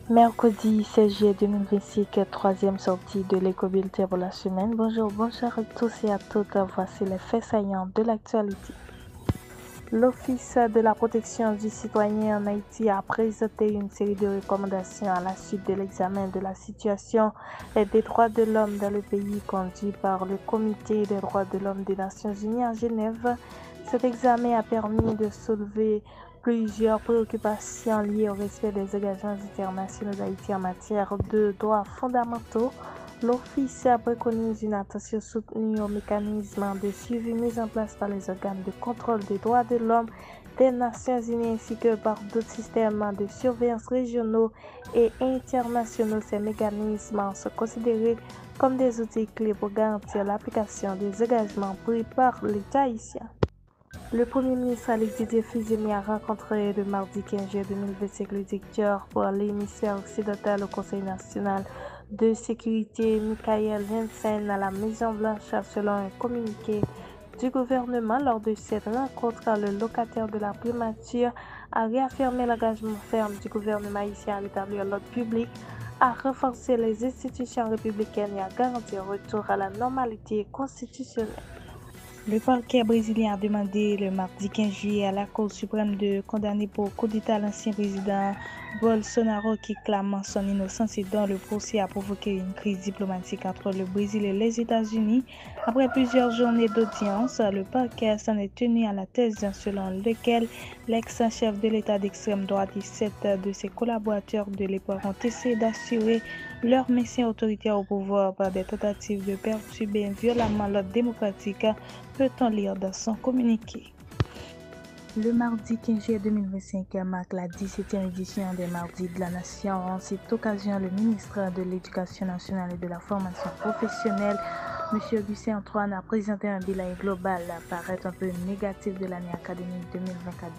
Mercredi 16 juillet 2025, troisième sortie de l'éco-bulletin pour la semaine. Bonjour à tous et à toutes. Voici les faits saillants de l'actualité. L'Office de la protection du citoyen en Haïti a présenté une série de recommandations à la suite de l'examen de la situation des droits de l'homme dans le pays conduit par le Comité des droits de l'homme des Nations Unies à Genève. Cet examen a permis de soulever plusieurs préoccupations liées au respect des engagements internationaux d'Haïti en matière de droits fondamentaux. L'Office préconise une attention soutenue aux mécanismes de suivi mis en place par les organes de contrôle des droits de l'homme des Nations Unies ainsi que par d'autres systèmes de surveillance régionaux et internationaux. Ces mécanismes sont considérés comme des outils clés pour garantir l'application des engagements pris par l'État haïtien. Le Premier ministre Alexis Didier a rencontré le mardi 15 juillet 2025 le directeur pour l'hémisphère occidental au Conseil national de sécurité, Michael Jensen, à la Maison-Blanche, selon un communiqué du gouvernement. Lors de cette rencontre, le locataire de la primature a réaffirmé l'engagement ferme du gouvernement haïtien à rétablir l'ordre public, à renforcer les institutions républicaines et à garantir un retour à la normalité constitutionnelle. Le parquet brésilien a demandé le mardi 15 juillet à la Cour suprême de condamner pour coup d'État l'ancien président Bolsonaro qui clame son innocence et dont le procès a provoqué une crise diplomatique entre le Brésil et les États-Unis. Après plusieurs journées d'audience, le parquet s'en est tenu à la thèse selon laquelle l'ex-chef de l'État d'extrême droite et 7 de ses collaborateurs de l'époque ont essayé d'assurer leur maintien autoritaire au pouvoir par des tentatives de perturber violemment l'ordre démocratique, peut-on lire dans son communiqué. Le mardi 15 juillet 2025 marque la 17e édition des Mardis de la Nation. En cette occasion, le ministre de l'Éducation nationale et de la formation professionnelle, M. Augustin Antoine, a présenté un bilan global paraît un peu négatif de l'année académique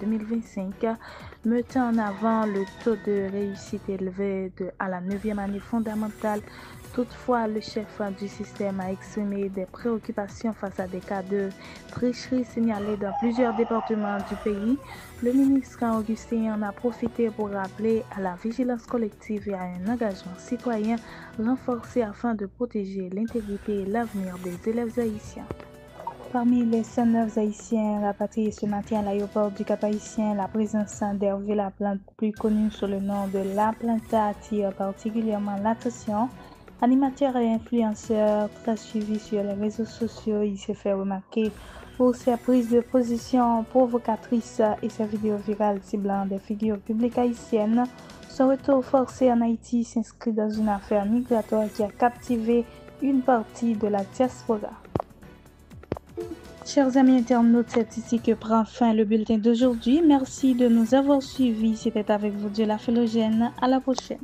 2024-2025, mettant en avant le taux de réussite élevé à la 9e année fondamentale. Toutefois, le chef du système a exprimé des préoccupations face à des cas de tricherie signalés dans plusieurs départements du pays. Le ministre Augustin en a profité pour rappeler à la vigilance collective et à un engagement citoyen renforcé afin de protéger l'intégrité et l'avenir des élèves haïtiens. Parmi les 109 haïtiens rapatriés ce matin à l'aéroport du Cap-Haïtien, la présence d'Hervé Laplante, plus connu sous le nom de Laplanta, attire particulièrement l'attention. Animateur et influenceur très suivi sur les réseaux sociaux, il s'est fait remarquer pour ses prises de position provocatrices et ses vidéos virales ciblant des figures publiques haïtiennes. Son retour forcé en Haïti s'inscrit dans une affaire migratoire qui a captivé une partie de la diaspora. Chers amis internautes, c'est ici que prend fin le bulletin d'aujourd'hui. Merci de nous avoir suivis. C'était avec vous Dieu la Philogène. À la prochaine.